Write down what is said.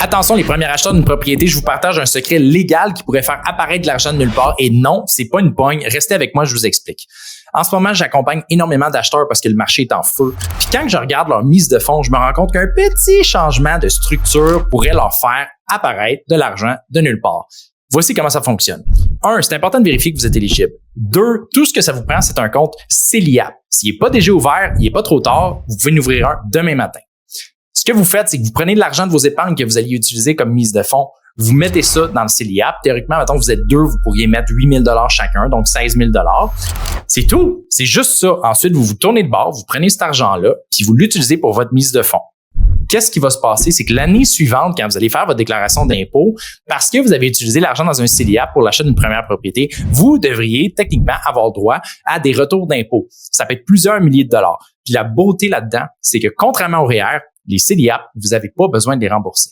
Attention, les premiers acheteurs d'une propriété, je vous partage un secret légal qui pourrait faire apparaître de l'argent de nulle part. Et non, c'est pas une pogne. Restez avec moi, je vous explique. En ce moment, j'accompagne énormément d'acheteurs parce que le marché est en feu. Puis quand je regarde leur mise de fonds, je me rends compte qu'un petit changement de structure pourrait leur faire apparaître de l'argent de nulle part. Voici comment ça fonctionne. 1, c'est important de vérifier que vous êtes éligible. 2, tout ce que ça vous prend, c'est un compte CELIAP. S'il n'est pas déjà ouvert, il n'est pas trop tard, vous pouvez en ouvrir un demain matin. Ce que vous faites, c'est que vous prenez de l'argent de vos épargnes que vous alliez utiliser comme mise de fonds, vous mettez ça dans le CELIAP. Théoriquement, mettons que vous êtes 2, vous pourriez mettre 8 000 $ chacun, donc 16 000 $. C'est tout. C'est juste ça. Ensuite, vous vous tournez de bord, vous prenez cet argent-là, puis vous l'utilisez pour votre mise de fonds. Qu'est-ce qui va se passer? C'est que l'année suivante, quand vous allez faire votre déclaration d'impôt, parce que vous avez utilisé l'argent dans un CELIAP pour l'achat d'une première propriété, vous devriez techniquement avoir droit à des retours d'impôt. Ça peut être plusieurs milliers de dollars. Puis la beauté là-dedans, c'est que contrairement au REER, les CELIAP, vous n'avez pas besoin de les rembourser.